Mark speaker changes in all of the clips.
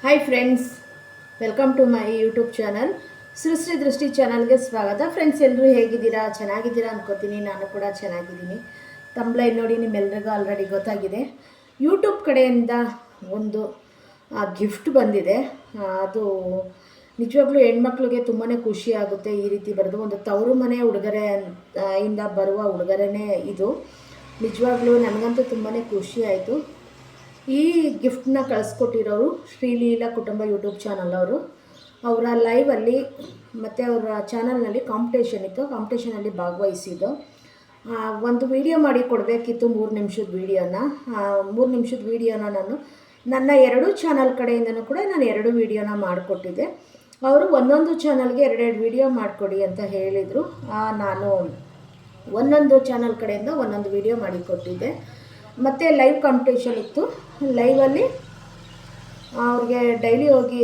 Speaker 1: Hi friends, welcome to my YouTube channel. Srishti Drishti ಚಾನಲ್ಗೆ ಸ್ವಾಗತ. Friends, ಎಲ್ಲರೂ ಹೇಗಿದ್ದೀರಾ? ಚೆನ್ನಾಗಿದ್ದೀರಾ ಅನ್ಕೋತೀನಿ. ನಾನು ಕೂಡ ಚೆನ್ನಾಗಿದ್ದೀನಿ. ತಂಬ್ಲೈನ್ ನೋಡಿ ನಿಮ್ಮೆಲ್ರಿಗೂ ಆಲ್ರೆಡಿ ಗೊತ್ತಾಗಿದೆ. ಯೂಟ್ಯೂಬ್ ಕಡೆಯಿಂದ ಒಂದು ಗಿಫ್ಟ್ ಬಂದಿದೆ. ಅದು ನಿಜವಾಗ್ಲೂ ಹೆಣ್ಮಕ್ಳಿಗೆ ತುಂಬಾ ಖುಷಿ ಆಗುತ್ತೆ. ಈ ರೀತಿ ಬರೋದು ಒಂದು ತವರು ಮನೆ ಉಡುಗೊರೆ ಇಂದ ಬರುವ ಉಡುಗೊರೆನೇ ಇದು. ನಿಜವಾಗ್ಲೂ ನನಗಂತೂ ತುಂಬಾ ಖುಷಿ ಆಯಿತು. ಈ ಗಿಫ್ಟನ್ನ ಕಳಿಸ್ಕೊಟ್ಟಿರೋರು ಶ್ರೀಲೀಲಾ ಕುಟುಂಬ ಯೂಟ್ಯೂಬ್ ಚಾನಲ್ ಅವರು. ಅವರ ಲೈವಲ್ಲಿ ಮತ್ತು ಅವರ ಚಾನಲ್ನಲ್ಲಿ ಕಾಂಪಿಟೇಷನ್ ಇತ್ತು. ಕಾಂಪಿಟೇಷನಲ್ಲಿ ಭಾಗವಹಿಸಿದ್ದು ಒಂದು ವಿಡಿಯೋ ಮಾಡಿ ಕೊಡಬೇಕಿತ್ತು. 3 ನಿಮಿಷದ ವೀಡಿಯೋನ 3 ನಿಮಿಷದ ವೀಡಿಯೋನ ನನ್ನ 2 ಚಾನಲ್ ಕಡೆಯಿಂದನೂ ಕೂಡ ನಾನು 2 ವೀಡಿಯೋನ ಮಾಡಿಕೊಟ್ಟಿದ್ದೆ. ಅವರು ಒಂದೊಂದು ಚಾನಲ್ಗೆ 2 ವೀಡಿಯೋ ಮಾಡಿಕೊಡಿ ಅಂತ ಹೇಳಿದರು. ನಾನು ಒಂದೊಂದು ಚಾನಲ್ ಕಡೆಯಿಂದ ಒಂದೊಂದು ವೀಡಿಯೋ ಮಾಡಿಕೊಟ್ಟಿದ್ದೆ. ಮತ್ತು ಲೈವ್ ಕಾಂಪಿಟೇಷನ್ ಇತ್ತು. ಲೈವಲ್ಲಿ ಅವ್ರಿಗೆ ಡೈಲಿ ಹೋಗಿ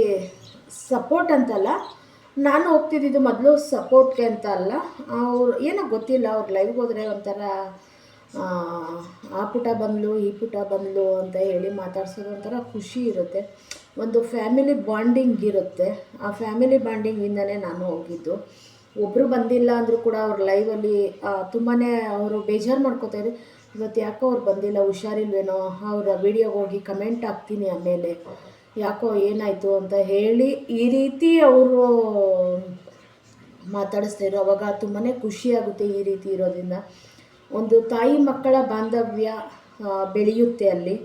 Speaker 1: ಸಪೋರ್ಟ್ ಅಂತಲ್ಲ, ನಾನು ಹೋಗ್ತಿದ್ದಿದ್ದು ಮೊದಲು ಸಪೋರ್ಟ್ಗೆ ಅಂತ ಅಲ್ಲ. ಅವ್ರು ಏನೋ ಗೊತ್ತಿಲ್ಲ, ಅವ್ರು ಲೈವ್ಗೆ ಹೋದರೆ ಒಂಥರ ಆ ಪುಟ ಬಂದಳು ಈ ಪುಟ ಬಂದಳು ಅಂತ ಹೇಳಿ ಮಾತಾಡ್ಸೋದು ಒಂಥರ ಖುಷಿ ಇರುತ್ತೆ. ಒಂದು ಫ್ಯಾಮಿಲಿ ಬಾಂಡಿಂಗ್ ಇರುತ್ತೆ. ಆ ಫ್ಯಾಮಿಲಿ ಬಾಂಡಿಂಗಿಂದನೇ ನಾನು ಹೋಗಿದ್ದು. ಒಬ್ಬರು ಬಂದಿಲ್ಲ ಅಂದರೂ ಕೂಡ ಅವ್ರ ಲೈವಲ್ಲಿ ತುಂಬಾ ಅವರು ಬೇಜಾರು ಮಾಡ್ಕೋತಾಯಿದ್ರು. ಇವತ್ತು ಯಾಕೋ ಅವ್ರು ಬಂದಿಲ್ಲ, ಹುಷಾರಿಲ್ವೇನೋ, ಅವರ ವೀಡಿಯೋಗೆ ಹೋಗಿ ಕಮೆಂಟ್ ಹಾಕ್ತೀನಿ ಆಮೇಲೆ, ಯಾಕೋ ಏನಾಯಿತು ಅಂತ ಹೇಳಿ ಈ ರೀತಿ ಅವರು ಮಾತಾಡಿಸ್ತಾಯಿದ್ರು. ಅವಾಗ ತುಂಬಾ ಖುಷಿಯಾಗುತ್ತೆ. ಈ ರೀತಿ ಇರೋದ್ರಿಂದ ಒಂದು ತಾಯಿ ಮಕ್ಕಳ ಬಾಂಧವ್ಯ ಬೆಳೆಯುತ್ತೆ ಅಲ್ಲಿ.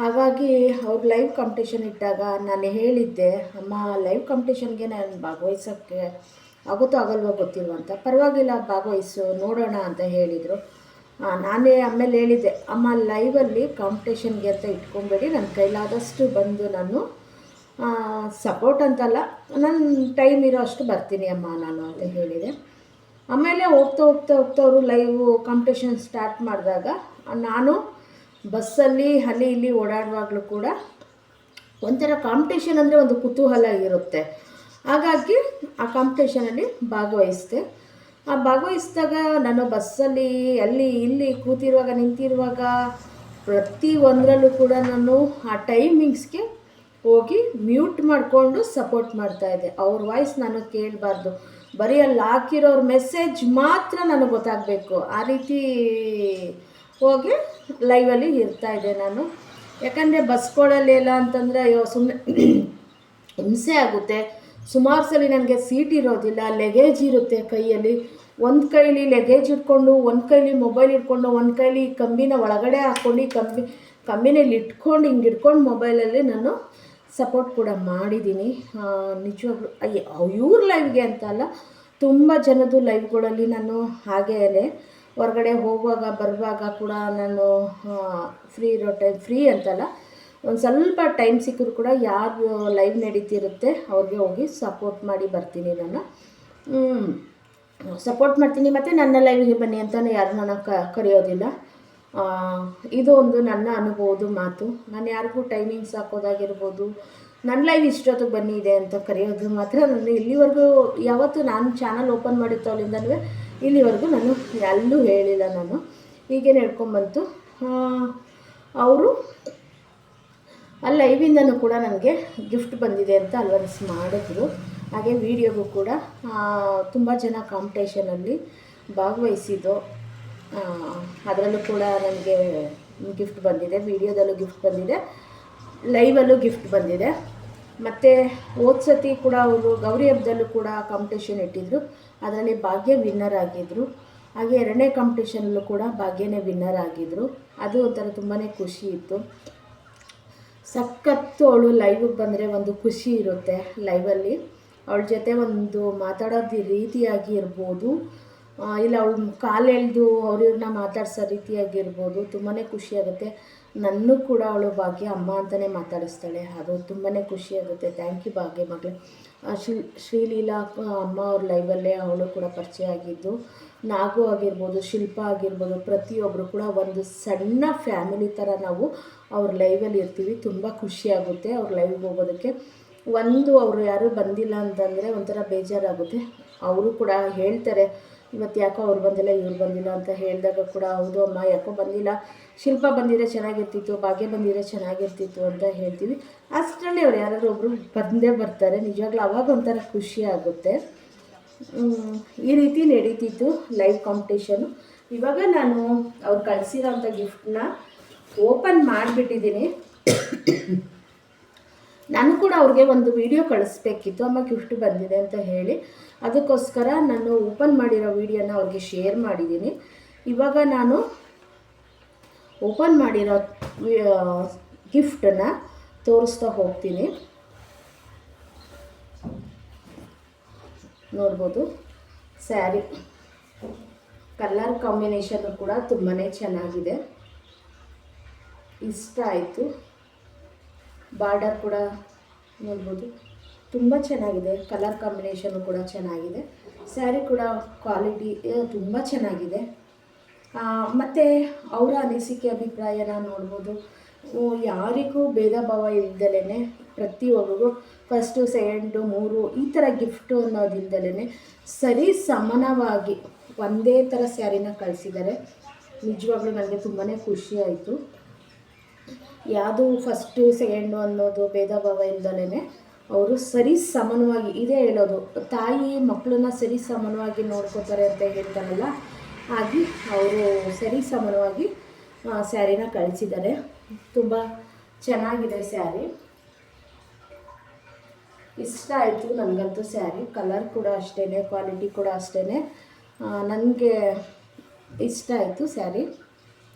Speaker 1: ಹಾಗಾಗಿ ಅವ್ರು ಲೈವ್ ಕಾಂಪಿಟೇಷನ್ ಇಟ್ಟಾಗ ನಾನು ಹೇಳಿದ್ದೆ, ಅಮ್ಮ ಲೈವ್ ಕಾಂಪಿಟೇಷನ್ಗೆ ನಾನು ಭಾಗವಹಿಸೋಕ್ಕೆ ಆಗುತ್ತೋ ಆಗಲ್ವೋ ಗೊತ್ತಿಲ್ವ ಅಂತ. ಪರವಾಗಿಲ್ಲ, ಭಾಗವಹಿಸು ನೋಡೋಣ ಅಂತ ಹೇಳಿದರು. ನಾನೇ ಆಮೇಲೆ ಹೇಳಿದ್ದೆ, ಅಮ್ಮ ಲೈವಲ್ಲಿ ಕಾಂಪಿಟೇಷನ್ಗೆ ಅಂತ ಇಟ್ಕೊಬೇಡಿ, ನನ್ನ ಕೈಲಾದಷ್ಟು ಬಂದು ನಾನು ಸಪೋರ್ಟ್ ಅಂತಲ್ಲ, ನನ್ನ ಟೈಮ್ ಇರೋ ಅಷ್ಟು ಬರ್ತೀನಿ ಅಮ್ಮ ನಾನು ಅಂತ ಹೇಳಿದೆ. ಆಮೇಲೆ ಹೋಗ್ತಾ ಹೋಗ್ತಾ ಹೋಗ್ತಾ ಅವರು ಲೈವ್ ಕಾಂಪಿಟೇಷನ್ ಸ್ಟಾರ್ಟ್ ಮಾಡಿದಾಗ ನಾನು ಬಸ್ಸಲ್ಲಿ ಅಲ್ಲಿ ಇಲ್ಲಿ ಓಡಾಡುವಾಗಲೂ ಕೂಡ ಒಂಥರ ಕಾಂಪಿಟೇಷನ್ ಅಂದರೆ ಒಂದು ಕುತೂಹಲ ಇರುತ್ತೆ. ಹಾಗಾಗಿ ಆ ಕಾಂಪಿಟೇಷನಲ್ಲಿ ಭಾಗವಹಿಸಿದೆ. ಭಾಗವಹಿಸಿದಾಗ ನಾನು ಬಸ್ಸಲ್ಲಿ ಅಲ್ಲಿ ಇಲ್ಲಿ ಕೂತಿರುವಾಗ ನಿಂತಿರುವಾಗ ಪ್ರತಿ ಒಂದರಲ್ಲೂ ಕೂಡ ನಾನು ಆ ಟೈಮಿಂಗ್ಸ್ಗೆ ಹೋಗಿ ಮ್ಯೂಟ್ ಮಾಡಿಕೊಂಡು ಸಪೋರ್ಟ್ ಮಾಡ್ತಾಯಿದ್ದೆ. ಅವ್ರ ವಾಯ್ಸ್ ನಾನು ಕೇಳಬಾರ್ದು, ಬರೀ ಅಲ್ಲಿ ಹಾಕಿರೋರ ಮೆಸೇಜ್ ಮಾತ್ರ ನನಗೆ ಗೊತ್ತಾಗಬೇಕು. ಆ ರೀತಿ ಹೋಗಿ ಲೈವಲ್ಲಿ ಇರ್ತಾಯಿದ್ದೆ ನಾನು. ಯಾಕಂದರೆ ಬಸ್ಗಳಲ್ಲಿ ಎಲ್ಲ ಅಂತಂದರೆ ಅಯ್ಯೋ ಸುಮ್ಮನೆ ಹಿಂಸೆ ಆಗುತ್ತೆ. ಸುಮಾರು ಸಲ ನನಗೆ ಸೀಟ್ ಇರೋದಿಲ್ಲ, ಲಗೇಜ್ ಇರುತ್ತೆ ಕೈಯಲ್ಲಿ. ಒಂದು ಕೈಲಿ ಲಗೇಜ್ ಇಟ್ಕೊಂಡು, ಒಂದು ಕೈಲಿ ಮೊಬೈಲ್ ಇಟ್ಕೊಂಡು, ಒಂದು ಕೈಲಿ ಕಂಬಿನ ಒಳಗಡೆ ಹಾಕ್ಕೊಂಡು ಕಂಬಿನಲ್ಲಿ ಇಟ್ಕೊಂಡು ಹಿಂಗೆ ಇಟ್ಕೊಂಡು ಮೊಬೈಲಲ್ಲಿ ನಾನು ಸಪೋರ್ಟ್ ಕೂಡ ಮಾಡಿದ್ದೀನಿ. ನಿಜವಾಗ್ಲೂ ಇವ್ರ ಲೈವ್ಗೆ ಅಂತ ಅಲ್ಲ, ತುಂಬ ಜನದ್ದು ಲೈವ್ಗಳಲ್ಲಿ ನಾನು ಹಾಗೇ ಹೊರಗಡೆ ಹೋಗುವಾಗ ಬರುವಾಗ ಕೂಡ ನಾನು ಫ್ರೀ ಇರೋ ಟೈಮ್, ಫ್ರೀ ಅಂತಲ್ಲ, ಒಂದು ಸ್ವಲ್ಪ ಟೈಮ್ ಸಿಕ್ಕರೂ ಕೂಡ ಯಾರು ಲೈವ್ ನಡೀತಿರುತ್ತೆ ಅವ್ರಿಗೆ ಹೋಗಿ ಸಪೋರ್ಟ್ ಮಾಡಿ ಬರ್ತೀನಿ. ನಾನು ಸಪೋರ್ಟ್ ಮಾಡ್ತೀನಿ. ಮತ್ತು ನನ್ನ ಲೈವ್ಗೆ ಬನ್ನಿ ಅಂತಲೇ ಯಾರು ನಾನು ಕರೆಯೋದಿಲ್ಲ. ಇದು ಒಂದು ನನ್ನ ಅನುಭವದ ಮಾತು. ನಾನು ಯಾರಿಗೂ ಟೈಮಿಂಗ್ಸ್ ಹಾಕೋದಾಗಿರ್ಬೋದು, ನನ್ನ ಲೈವ್ ಇಷ್ಟೊತ್ತಿಗೆ ಬನ್ನಿ ಇದೆ ಅಂತ ಕರೆಯೋದು ಮಾತ್ರ ನಾನು ಇಲ್ಲಿವರೆಗೂ ಯಾವತ್ತೂ ನಾನು ಚಾನಲ್ ಓಪನ್ ಮಾಡಿತ್ತವಳಿಂದಲೂ ಇಲ್ಲಿವರೆಗೂ ನಾನು ಎಲ್ಲೂ ಹೇಳಿಲ್ಲ. ನಾನು ಹೀಗೆ ನಡ್ಕೊಂಡ್ಬಂತು. ಅವರು ಆ ಲೈವಿಂದನೂ ಕೂಡ ನನಗೆ ಗಿಫ್ಟ್ ಬಂದಿದೆ ಅಂತ ಅಲ್ವನ್ಸ್ ಮಾಡಿದ್ರು. ಹಾಗೆ ವೀಡಿಯೋಗೂ ಕೂಡ ತುಂಬ ಜನ ಕಾಂಪಿಟೇಷನಲ್ಲಿ ಭಾಗವಹಿಸಿದ್ದು, ಅದರಲ್ಲೂ ಕೂಡ ನನಗೆ ಗಿಫ್ಟ್ ಬಂದಿದೆ. ವೀಡಿಯೋದಲ್ಲೂ ಗಿಫ್ಟ್ ಬಂದಿದೆ, ಲೈವಲ್ಲೂ ಗಿಫ್ಟ್ ಬಂದಿದೆ. ಮತ್ತು ಹೋದ ಸತಿ ಕೂಡ ಅವರು ಗೌರಿ ಹಬ್ಬದಲ್ಲೂ ಕೂಡ ಕಾಂಪಿಟೇಷನ್ ಇಟ್ಟಿದ್ದರು, ಅದರಲ್ಲಿ ಭಾಗ್ಯ ವಿನ್ನರ್ ಆಗಿದ್ದರು. ಹಾಗೆ 2ನೇ ಕಾಂಪಿಟೇಷನಲ್ಲೂ ಕೂಡ ಭಾಗ್ಯನೇ ವಿನ್ನರ್ ಆಗಿದ್ದರು. ಅದು ಒಂಥರ ತುಂಬಾ ಖುಷಿ ಇತ್ತು. ಸಖತ್ತು ಅವಳು ಲೈವಿಗೆ ಬಂದರೆ ಒಂದು ಖುಷಿ ಇರುತ್ತೆ. ಲೈವಲ್ಲಿ ಅವಳ ಜೊತೆ ಒಂದು ಮಾತಾಡೋದು ರೀತಿಯಾಗಿ ಇರ್ಬೋದು, ಇಲ್ಲ ಅವಳು ಕಾಲು ಎಳೆದು ಅವ್ರನ್ನ ಮಾತಾಡ್ಸೋ ರೀತಿಯಾಗಿರ್ಬೋದು, ತುಂಬಾ ಖುಷಿಯಾಗುತ್ತೆ. ನನ್ನೂ ಕೂಡ ಅವಳು ಭಾಗ್ಯ ಅಮ್ಮ ಅಂತಲೇ ಮಾತಾಡಿಸ್ತಾಳೆ. ಅದು ತುಂಬಾ ಖುಷಿಯಾಗುತ್ತೆ. ಥ್ಯಾಂಕ್ ಯು ಭಾಗ್ಯ ಮಗಳು. ಶ್ರೀಲೀಲಾ ಅಮ್ಮ ಅವ್ರ ಲೈವಲ್ಲೇ ಅವಳು ಕೂಡ ಪರಿಚಯ ಆಗಿದ್ದು. ನಾಗು ಆಗಿರ್ಬೋದು, ಶಿಲ್ಪ ಆಗಿರ್ಬೋದು, ಪ್ರತಿಯೊಬ್ಬರು ಕೂಡ ಒಂದು ಸಣ್ಣ ಫ್ಯಾಮಿಲಿ ಥರ ನಾವು ಅವ್ರ ಲೈವಲ್ಲಿ ಇರ್ತೀವಿ. ತುಂಬ ಖುಷಿಯಾಗುತ್ತೆ ಅವ್ರ ಲೈವ್ಗೆ ಹೋಗೋದಕ್ಕೆ. ಅವರು ಯಾರೂ ಬಂದಿಲ್ಲ ಅಂತಂದರೆ ಒಂಥರ ಬೇಜಾರಾಗುತ್ತೆ. ಅವರು ಕೂಡ ಹೇಳ್ತಾರೆ, ಇವತ್ತು ಯಾಕೋ ಅವ್ರು ಬಂದಿಲ್ಲ ಇವ್ರು ಬಂದಿಲ್ಲ ಅಂತ ಹೇಳಿದಾಗ ಕೂಡ ಹೌದು ಅಮ್ಮ ಯಾಕೋ ಬಂದಿಲ್ಲ, ಶಿಲ್ಪ ಬಂದಿದ್ರೆ ಚೆನ್ನಾಗಿರ್ತಿತ್ತು, ಭಾಗ್ಯ ಬಂದಿದ್ರೆ ಚೆನ್ನಾಗಿರ್ತಿತ್ತು ಅಂತ ಹೇಳ್ತೀವಿ. ಅಷ್ಟರಲ್ಲಿ ಅವ್ರು ಯಾರಾದರೂ ಒಬ್ಬರು ಬಂದೇ ಬರ್ತಾರೆ. ನಿಜವಾಗ್ಲೂ ಅವಾಗ ಒಂಥರ ಖುಷಿ ಆಗುತ್ತೆ. ಈ ರೀತಿ ನಡೀತಿತ್ತು ಲೈವ್ ಕಾಂಪಿಟೇಷನು. ಇವಾಗ ನಾನು ಅವ್ರು ಕಳಿಸಿರೋಂಥ ಗಿಫ್ಟನ್ನ ಓಪನ್ ಮಾಡಿಬಿಟ್ಟಿದ್ದೀನಿ. ನಾನು ಕೂಡ ಅವ್ರಿಗೆ ಒಂದು ವಿಡಿಯೋ ಕಳಿಸ್ಬೇಕಿತ್ತು, ಅಮ್ಮ ಗಿಫ್ಟ್ ಬಂದಿದೆ ಅಂತ ಹೇಳಿ. ಅದಕ್ಕೋಸ್ಕರ ನಾನು ಓಪನ್ ಮಾಡಿರೋ ವಿಡಿಯೋನ ಅವ್ರಿಗೆ ಶೇರ್ ಮಾಡಿದ್ದೀನಿ. ಇವಾಗ ನಾನು ಓಪನ್ ಮಾಡಿರೋ ಗಿಫ್ಟನ್ನು ತೋರಿಸ್ತಾ ಹೋಗ್ತೀನಿ. ನೋಡ್ಬೋದು, ಸ್ಯಾರಿ ಕಲರ್ ಕಾಂಬಿನೇಷನ್ನು ಕೂಡ ತುಂಬಾ ಚೆನ್ನಾಗಿದೆ, ಇಷ್ಟ ಆಯಿತು. ಬಾರ್ಡರ್ ಕೂಡ ನೋಡ್ಬೋದು ತುಂಬ ಚೆನ್ನಾಗಿದೆ, ಕಲರ್ ಕಾಂಬಿನೇಷನ್ನು ಕೂಡ ಚೆನ್ನಾಗಿದೆ. ಸ್ಯಾರಿ ಕೂಡ ಕ್ವಾಲಿಟಿ ತುಂಬ ಚೆನ್ನಾಗಿದೆ. ಮತ್ತು ಅವರ ಅನಿಸಿಕೆ ಅಭಿಪ್ರಾಯನ ನೋಡ್ಬೋದು. ಯಾರಿಗೂ ಭೇದ ಭಾವ ಇಲ್ದಲೇ ಪ್ರತಿಯೊಬ್ಬರಿಗೂ ಫಸ್ಟು ಸೆಕೆಂಡು ಮೂರು ಈ ಥರ ಗಿಫ್ಟು ಅನ್ನೋದಿಲ್ದಲೇ ಸರಿ ಸಮಾನವಾಗಿ ಒಂದೇ ಥರ ಸ್ಯಾರಿನ ಕಳಿಸಿದ್ದಾರೆ. ನಿಜವಾಗ್ಲೂ ನನಗೆ ತುಂಬಾ ಖುಷಿ ಆಯಿತು. ಯಾವುದು ಫಸ್ಟು ಸೆಕೆಂಡು ಅನ್ನೋದು ಭೇದ ಭಾವ ಇಲ್ದಲೇ ಅವರು ಸರಿ ಸಮಾನವಾಗಿ, ಇದೇ ಹೇಳೋದು, ತಾಯಿ ಮಕ್ಕಳನ್ನ ಸರಿ ಸಮಾನವಾಗಿ ನೋಡ್ಕೋತಾರೆ ಅಂತ ಹೇಳ್ತಾರಲ್ಲ, ಹಾಗೆ ಅವರು ಸರಿ ಸಮಾನವಾಗಿ ಸ್ಯಾರಿನ ಕಳಿಸಿದ್ದಾರೆ. ತುಂಬ ಚೆನ್ನಾಗಿದೆ ಸ್ಯಾರಿ, ಇಷ್ಟ ಆಯಿತು ನನಗಂತೂ ಸ್ಯಾರಿ. ಕಲರ್ ಕೂಡ ಅಷ್ಟೇ, ಕ್ವಾಲಿಟಿ ಕೂಡ ಅಷ್ಟೇ, ನನಗೆ ಇಷ್ಟ ಆಯಿತು ಸ್ಯಾರಿ.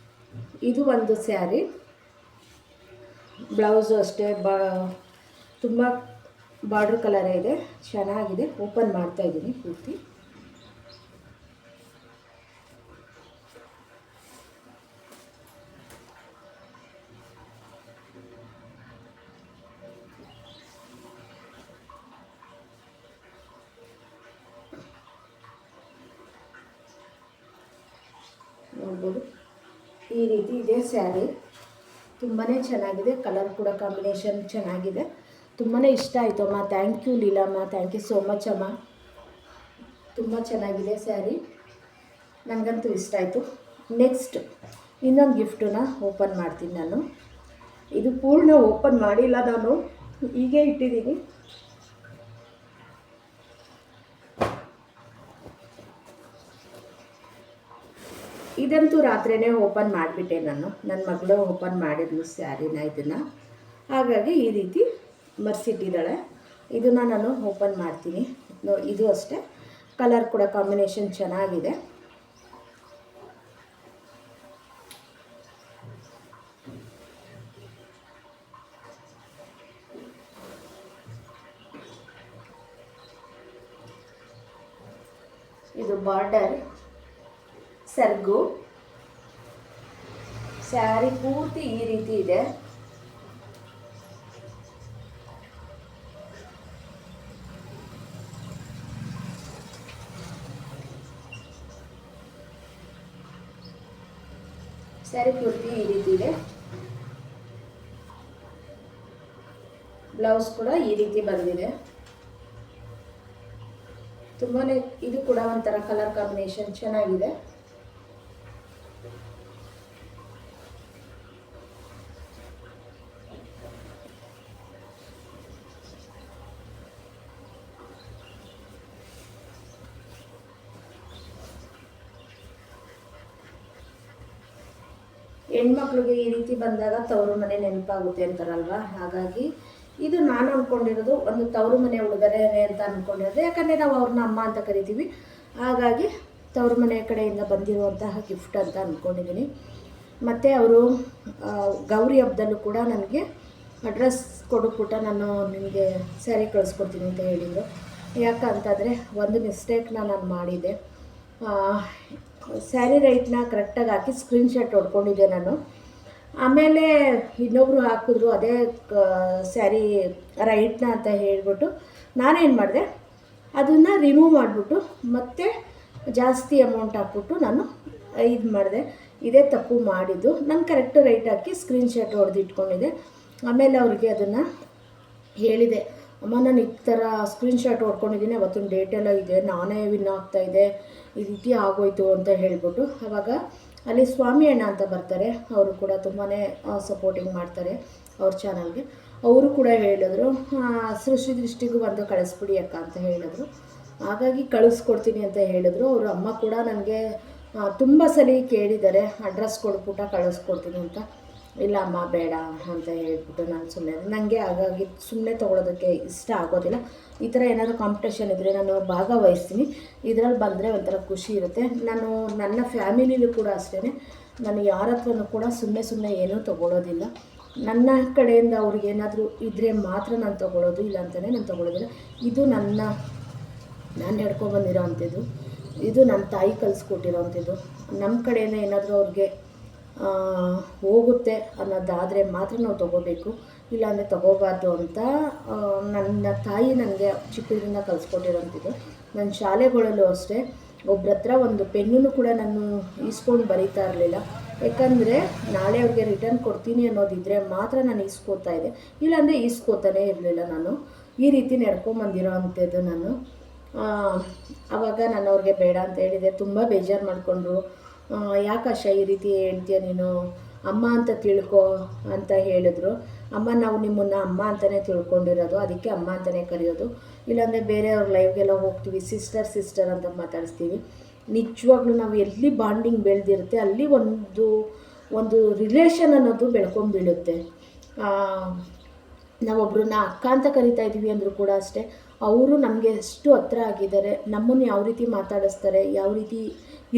Speaker 1: ಇದು ಒಂದು ಸ್ಯಾರಿ, ಬ್ಲೌಸು ಅಷ್ಟೇ ತುಂಬ ಬಾರ್ಡ್ರ್ ಕಲರೇ ಇದೆ, ಚೆನ್ನಾಗಿದೆ. ಓಪನ್ ಮಾಡ್ತಾಯಿದ್ದೀನಿ ಪೂರ್ತಿ. ನೋಡ್ಬೋದು ಈ ರೀತಿ ಇದೆ ಸ್ಯಾರಿ, ತುಂಬಾ ಚೆನ್ನಾಗಿದೆ. ಕಲರ್ ಕೂಡ ಕಾಂಬಿನೇಷನ್ ಚೆನ್ನಾಗಿದೆ, ತುಂಬಾ ಇಷ್ಟ ಆಯಿತು ಅಮ್ಮ. Thank you Leelamma, thank you so much ಅಮ್ಮ. ತುಂಬ ಚೆನ್ನಾಗಿದೆ ಸ್ಯಾರಿ, ನನಗಂತೂ ಇಷ್ಟ ಆಯಿತು. ನೆಕ್ಸ್ಟ್ ಇನ್ನೊಂದು ಗಿಫ್ಟನ್ನ ಓಪನ್ ಮಾಡ್ತೀನಿ ನಾನು. ಇದು ಪೂರ್ಣ ಓಪನ್ ಮಾಡಿಲ್ಲ ನಾನು, ಹೀಗೆ ಇಟ್ಟಿದ್ದೀನಿ. ಇದಂತೂ ರಾತ್ರಿಯೇ ಓಪನ್ ಮಾಡಿಬಿಟ್ಟೆ ನಾನು. ನನ್ನ ಮಗಳು ಓಪನ್ ಮಾಡಿದ್ಲು ಸ್ಯಾರಿನ, ಇದನ್ನು. ಹಾಗಾಗಿ ಈ ರೀತಿ ಮರ್ಸಿಟ್ಟಿದ್ದಾಳೆ. ಇದನ್ನು ನಾನು ಓಪನ್ ಮಾಡ್ತೀನಿ. ಇದು ಅಷ್ಟೇ, ಕಲರ್ ಕೂಡ ಕಾಂಬಿನೇಷನ್ ಚೆನ್ನಾಗಿದೆ. ಇದು ಬಾರ್ಡರ್ ಸರ್ಗು, ಸ್ಯಾರಿ ಪೂರ್ತಿ ಈ ರೀತಿ ಇದೆ. ಸ್ಯಾರಿ ಪೂರ್ತಿ ಈ ರೀತಿ ಇದೆ. ಬ್ಲೌಸ್ ಕೂಡ ಈ ರೀತಿ ಬಂದಿದೆ. ತುಂಬಾ ಇದು ಕೂಡ ಒಂಥರ ಕಲರ್ ಕಾಂಬಿನೇಷನ್ ಚೆನ್ನಾಗಿದೆ. ಹೆಣ್ಮಕ್ಳಿಗೆ ಈ ರೀತಿ ಬಂದಾಗ ತವರು ಮನೆ ನೆನಪಾಗುತ್ತೆ ಅಂತಾರಲ್ವ, ಹಾಗಾಗಿ ಇದು ನಾನು ಅಂದ್ಕೊಂಡಿರೋದು ಒಂದು ತವರು ಮನೆ ಉಡುಗೊರೆ ಅಂತ ಅಂದ್ಕೊಂಡಿರೋದು. ಯಾಕಂದರೆ ನಾವು ಅವ್ರನ್ನ ಅಮ್ಮ ಅಂತ ಕರಿತೀವಿ, ಹಾಗಾಗಿ ತವರು ಮನೆ ಕಡೆಯಿಂದ ಬಂದಿರುವಂತಹ ಗಿಫ್ಟ್ ಅಂತ ಅಂದ್ಕೊಂಡಿದ್ದೀನಿ. ಮತ್ತು ಅವರು ಗೌರಿ ಹಬ್ಬದಲ್ಲೂ ಕೂಡ ನನಗೆ ಅಡ್ರೆಸ್ ಕೊಡುಪುಟ ನಾನು ನಿಮಗೆ ಸ್ಯಾರಿ ಕಳಿಸ್ಕೊಡ್ತೀನಿ ಅಂತ ಹೇಳಿದರು. ಯಾಕಂತಂದರೆ ಒಂದು ಮಿಸ್ಟೇಕ್ನ ನಾನು ಮಾಡಿದೆ. ಸ್ಯಾರಿ ರೈಟ್ನ ಕರೆಕ್ಟಾಗಿ ಹಾಕಿ ಸ್ಕ್ರೀನ್ಶಾಟ್ ಹೊಡ್ಕೊಂಡಿದ್ದೆ ನಾನು. ಆಮೇಲೆ ಇನ್ನೊಬ್ಬರು ಹಾಕಿದ್ರು ಅದೇ ಸ್ಯಾರಿ ರೈಟ್ನ ಅಂತ ಹೇಳಿಬಿಟ್ಟು ನಾನೇನು ಮಾಡಿದೆ, ಅದನ್ನು ರಿಮೂವ್ ಮಾಡಿಬಿಟ್ಟು ಮತ್ತೆ ಜಾಸ್ತಿ ಅಮೌಂಟ್ ಹಾಕ್ಬಿಟ್ಟು ನಾನು ಇದು ಮಾಡಿದೆ. ಇದೇ ತಪ್ಪು ಮಾಡಿದ್ದು. ನಾನು ಕರೆಕ್ಟ್ ರೈಟ್ ಹಾಕಿ ಸ್ಕ್ರೀನ್ಶಾಟ್ ಹೊಡೆದು ಇಟ್ಕೊಂಡಿದ್ದೆ. ಆಮೇಲೆ ಅವ್ರಿಗೆ ಅದನ್ನು ಹೇಳಿದೆ, ಅಮ್ಮ ನಾನು ಈ ಥರ ಸ್ಕ್ರೀನ್ಶಾಟ್ ಹೊಡ್ಕೊಂಡಿದ್ದೀನಿ, ಅವತ್ತಿನ ಡೇಟೆಲ್ಲ ಇದೆ, ನಾನೇ ವಿನ್ ಆಗ್ತಾಯಿದ್ದೆ, ಈ ರೀತಿ ಆಗೋಯ್ತು ಅಂತ ಹೇಳ್ಬಿಟ್ಟು. ಆವಾಗ ಅಲ್ಲಿ ಸ್ವಾಮಿ ಅಣ್ಣ ಅಂತ ಬರ್ತಾರೆ, ಅವರು ಕೂಡ ತುಂಬಾ ಸಪೋರ್ಟಿಂಗ್ ಮಾಡ್ತಾರೆ ಅವ್ರ ಚಾನಲ್ಗೆ. ಅವರು ಕೂಡ ಹೇಳಿದ್ರು, ಸೃಷ್ಟಿ ದೃಷ್ಟಿಗೂ ಒಂದು ಕಳಿಸ್ಬಿಡಿ ಅಕ್ಕ ಅಂತ ಹೇಳಿದ್ರು. ಹಾಗಾಗಿ ಕಳಿಸ್ಕೊಡ್ತೀನಿ ಅಂತ ಹೇಳಿದ್ರು. ಅವರು ಅಮ್ಮ ಕೂಡ ನನಗೆ ತುಂಬ ಸಲ ಕೇಳಿದ್ದಾರೆ, ಅಡ್ರೆಸ್ ಕೊಟ್ಬಿಟ್ಟು ಕಳಿಸ್ಕೊಡ್ತೀನಿ ಅಂತ. ಇಲ್ಲ ಅಮ್ಮ ಬೇಡ ಅಂತ ಹೇಳ್ಬಿಟ್ಟು ನಾನು ಸುಮ್ಮನೆ, ನನಗೆ ಹಾಗಾಗಿ ಸುಮ್ಮನೆ ತೊಗೊಳೋದಕ್ಕೆ ಇಷ್ಟ ಆಗೋದಿಲ್ಲ. ಈ ಥರ ಏನಾದರೂ ಕಾಂಪಿಟೇಷನ್ ಇದ್ದರೆ ನಾನು ಭಾಗವಹಿಸ್ತೀನಿ, ಇದರಲ್ಲಿ ಬಂದರೆ ಒಂಥರ ಖುಷಿ ಇರುತ್ತೆ. ನಾನು ನನ್ನ ಫ್ಯಾಮಿಲಿಲೂ ಕೂಡ ಅಷ್ಟೇ, ನಾನು ಯಾರ ಹತ್ರನೂ ಕೂಡ ಸುಮ್ಮನೆ ಏನೂ ತೊಗೊಳೋದಿಲ್ಲ. ನನ್ನ ಕಡೆಯಿಂದ ಅವ್ರಿಗೇನಾದರೂ ಇದ್ದರೆ ಮಾತ್ರ ನಾನು ತೊಗೊಳೋದು, ಇಲ್ಲ ಅಂತಲೇ ನಾನು ತೊಗೊಳೋದಿಲ್ಲ. ಇದು ನಾನು ನಡ್ಕೊಬಂದಿರೋ ಅಂಥದ್ದು, ಇದು ನನ್ನ ತಾಯಿ ಕಲಿಸ್ಕೊಟ್ಟಿರೋವಂಥದ್ದು. ನಮ್ಮ ಕಡೆಯಿಂದ ಏನಾದರೂ ಅವ್ರಿಗೆ ಹೋಗುತ್ತೆ ಅನ್ನೋದಾದರೆ ಮಾತ್ರ ನಾವು ತೊಗೋಬೇಕು, ಇಲ್ಲಾಂದರೆ ತೊಗೋಬಾರ್ದು ಅಂತ ನನ್ನ ತಾಯಿ ನನಗೆ ಚಿಕ್ಕದ್ರಿಂದ ಕಲಿಸ್ಕೊಟ್ಟಿರೋಂಥದ್ದು. ನನ್ನ ಶಾಲೆಗಳಲ್ಲೂ ಅಷ್ಟೇ ಒಬ್ರ ಹತ್ರ ಒಂದು ಪೆನ್ನೂ ಕೂಡ ನಾನು ಈಸ್ಕೊಂಡು ಬರೀತಾ ಇರಲಿಲ್ಲ. ಯಾಕಂದರೆ ನಾಳೆ ಅವ್ರಿಗೆ ರಿಟರ್ನ್ ಕೊಡ್ತೀನಿ ಅನ್ನೋದಿದ್ದರೆ ಮಾತ್ರ ನಾನು ಈಸ್ಕೋತಾ ಇದ್ದೆ, ಇಲ್ಲಾಂದರೆ ಈಸ್ಕೋತಾನೇ ಇರಲಿಲ್ಲ. ನಾನು ಈ ರೀತಿ ನಡ್ಕೊಂಬಂದಿರೋ ಅಂಥದ್ದು ನಾನು. ಆವಾಗ ನಾನು ಅವ್ರಿಗೆ ಬೇಡ ಅಂತ ಹೇಳಿದೆ. ತುಂಬ ಬೇಜಾರು ಮಾಡಿಕೊಂಡ್ರು. ಯಾಕಾಶ ಈ ರೀತಿ ಹೇಳ್ತೀಯ ನೀನು, ಅಮ್ಮ ಅಂತ ತಿಳ್ಕೊ ಅಂತ ಹೇಳಿದ್ರು. ಅಮ್ಮ ನಾವು ನಿಮ್ಮನ್ನು ಅಮ್ಮ ಅಂತಲೇ ತಿಳ್ಕೊಂಡಿರೋದು, ಅದಕ್ಕೆ ಅಮ್ಮ ಅಂತಲೇ ಕರೆಯೋದು, ಇಲ್ಲಾಂದರೆ ಬೇರೆಯವ್ರ ಲೈವ್ಗೆಲ್ಲ ಹೋಗ್ತೀವಿ ಸಿಸ್ಟರ್ ಅಂತ ಮಾತಾಡಿಸ್ತೀವಿ. ನಿಜವಾಗ್ಲೂ ನಾವು ಎಲ್ಲಿ ಬಾಂಡಿಂಗ್ ಬೆಳೆದಿರುತ್ತೆ ಅಲ್ಲಿ ಒಂದು ರಿಲೇಷನ್ ಅನ್ನೋದು ಬೆಳ್ಕೊಂಡ್ಬೀಳುತ್ತೆ. ನಾವೊಬ್ರನ್ನ ಅಕ್ಕ ಅಂತ ಕರಿತಾ ಇದ್ದೀವಿ ಅಂದರೂ ಕೂಡ ಅಷ್ಟೇ, ಅವರು ನಮಗೆ ಎಷ್ಟು ಹತ್ರ ಆಗಿದ್ದಾರೆ, ನಮ್ಮನ್ನು ಯಾವ ರೀತಿ ಮಾತಾಡಿಸ್ತಾರೆ, ಯಾವ ರೀತಿ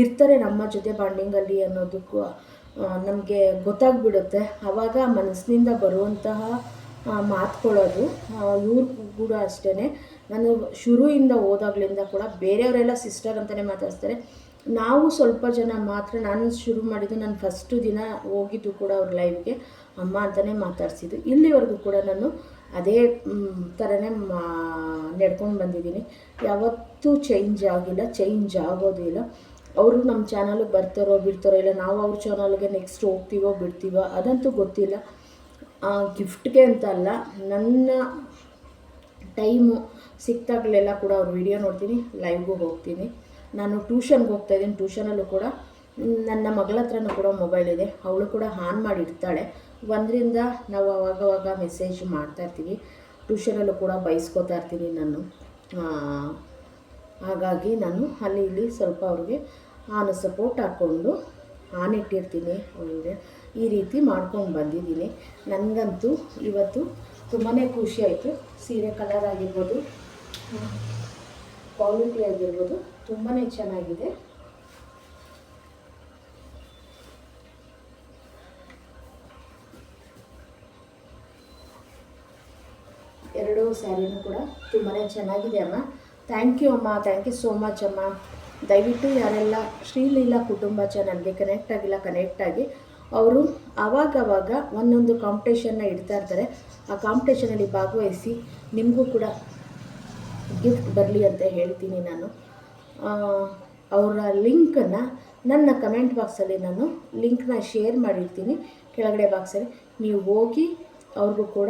Speaker 1: ಇರ್ತಾರೆ ನಮ್ಮ ಜೊತೆ ಬಾಂಡಿಂಗಲ್ಲಿ ಅನ್ನೋದಕ್ಕೂ ನಮಗೆ ಗೊತ್ತಾಗ್ಬಿಡುತ್ತೆ. ಆವಾಗ ಮನಸ್ಸಿನಿಂದ ಬರುವಂತಹ ಮಾತುಕೊಳ್ಳೋದು. ಇವ್ರು ಕೂಡ ಅಷ್ಟೇ, ನಾನು ಶುರುವಿಂದ ಹೋದಾಗ್ಲಿಂದ ಕೂಡ ಬೇರೆಯವರೆಲ್ಲ ಸಿಸ್ಟರ್ ಅಂತಲೇ ಮಾತಾಡಿಸ್ತಾರೆ. ನಾವು ಸ್ವಲ್ಪ ಜನ ಮಾತ್ರ, ನಾನು ಶುರು ಮಾಡಿದ್ದು, ನಾನು ಫಸ್ಟು ದಿನ ಹೋಗಿದ್ದು ಕೂಡ ಅವ್ರ ಲೈವ್ಗೆ ಅಮ್ಮ ಅಂತಲೇ ಮಾತಾಡಿಸಿದ್ದು. ಇಲ್ಲಿವರೆಗೂ ಕೂಡ ನಾನು ಅದೇ ಥರನೇ ನಡ್ಕೊಂಡು ಬಂದಿದ್ದೀನಿ. ಯಾವತ್ತೂ ಚೇಂಜ್ ಆಗಿಲ್ಲ, ಚೇಂಜ್ ಆಗೋದು ಇಲ್ಲ. ಅವರು ನಮ್ಮ ಚಾನಲ್ಗೆ ಬರ್ತಾರೋ ಬಿಡ್ತಾರೋ, ಇಲ್ಲ ನಾವು ಅವ್ರ ಚಾನಲ್ಗೆ ನೆಕ್ಸ್ಟ್ ಹೋಗ್ತೀವೋ ಬಿಡ್ತೀವೋ ಅದಂತೂ ಗೊತ್ತಿಲ್ಲ. ಗಿಫ್ಟ್ಗೆ ಅಂತ ಅಲ್ಲ, ನನ್ನ ಟೈಮು ಸಿಕ್ತಾಗಲೆಲ್ಲ ಕೂಡ ಅವ್ರ ವಿಡಿಯೋ ನೋಡ್ತೀನಿ, ಲೈವ್ಗೂ ಹೋಗ್ತೀನಿ. ನಾನು ಟ್ಯೂಷನ್ಗೆ ಹೋಗ್ತಾಯಿದ್ದೀನಿ, ಟ್ಯೂಷನಲ್ಲೂ ಕೂಡ ನನ್ನ ಮಗಳ ಹತ್ರನೂ ಕೂಡ ಮೊಬೈಲ್ ಇದೆ, ಅವಳು ಕೂಡ ಆನ್ ಮಾಡಿರ್ತಾಳೆ. ಒಂದರಿಂದ ನಾವು ಅವಾಗವಾಗ ಮೆಸೇಜ್ ಮಾಡ್ತಾಯಿರ್ತೀವಿ. ಟ್ಯೂಷನಲ್ಲೂ ಕೂಡ ಬಯಸ್ಕೋತಾ ಇರ್ತೀನಿ ನಾನು. ಹಾಗಾಗಿ ನಾನು ಅಲ್ಲಿ ಇಲ್ಲಿ ಸ್ವಲ್ಪ ಅವ್ರಿಗೆ ಸಪೋರ್ಟ್ ಹಾಕ್ಕೊಂಡು ಇಟ್ಟಿರ್ತೀನಿ ಅವ್ರಿಗೆ. ಈ ರೀತಿ ಮಾಡ್ಕೊಂಡು ಬಂದಿದ್ದೀನಿ. ನನಗಂತೂ ಇವತ್ತು ತುಂಬಾ ಖುಷಿ ಆಯಿತು. ಸೀರೆ ಕಲರ್ ಆಗಿರ್ಬೋದು, ಕ್ವಾಲಿಟಿ ಆಗಿರ್ಬೋದು ತುಂಬಾ ಚೆನ್ನಾಗಿದೆ. ಎರಡೂ ಸ್ಯಾರಿನೂ ಕೂಡ ತುಂಬಾ ಚೆನ್ನಾಗಿದೆ ಅಮ್ಮ. ಥ್ಯಾಂಕ್ ಯು ಅಮ್ಮ, ಥ್ಯಾಂಕ್ ಯು ಸೋ ಮಚ್ ಅಮ್ಮ. ದಯವಿಟ್ಟು ಯಾರೆಲ್ಲ ಶ್ರೀಲೀಲಾ ಕುಟುಂಬ ಚಾನಲ್ಗೆ ಕನೆಕ್ಟ್ ಆಗಿಲ್ಲ, ಕನೆಕ್ಟ್ ಆಗಿ. ಅವರು ಆವಾಗವಾಗ ಒಂದೊಂದು ಕಾಂಪಿಟೇಷನ್ನ ಇಡ್ತಾ ಇರ್ತಾರೆ. ಆ ಕಾಂಪಿಟೇಷನಲ್ಲಿ ಭಾಗವಹಿಸಿ ನಿಮಗೂ ಕೂಡ ಗಿಫ್ಟ್ ಬರಲಿ ಅಂತ ಹೇಳ್ತೀನಿ ನಾನು. ಅವರ ಲಿಂಕನ್ನು ನನ್ನ ಕಮೆಂಟ್ ಬಾಕ್ಸಲ್ಲಿ ನಾನು ಲಿಂಕ್ನ ಶೇರ್ ಮಾಡಿರ್ತೀನಿ ಕೆಳಗಡೆ ಬಾಕ್ಸಲ್ಲಿ. ನೀವು ಹೋಗಿ ಅವ್ರಿಗೂ ಕೂಡ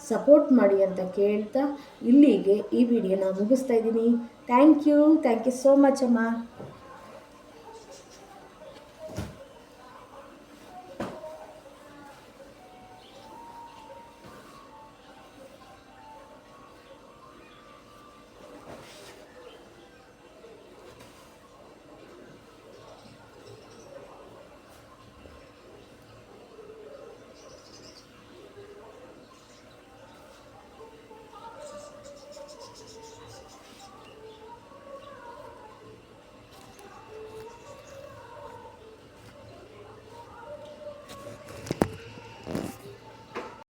Speaker 1: ಸಪೋರ್ಟ್ ಮಾಡಿ ಅಂತ ಕೇಳ್ತಾ ಇಲ್ಲಿಗೆ ಈ ವಿಡಿಯೋನ ಮುಗಿಸ್ತಾ ಇದ್ದೀನಿ. ಥ್ಯಾಂಕ್ ಯು ಸೋ ಮಚ್ ಅಮ್ಮ.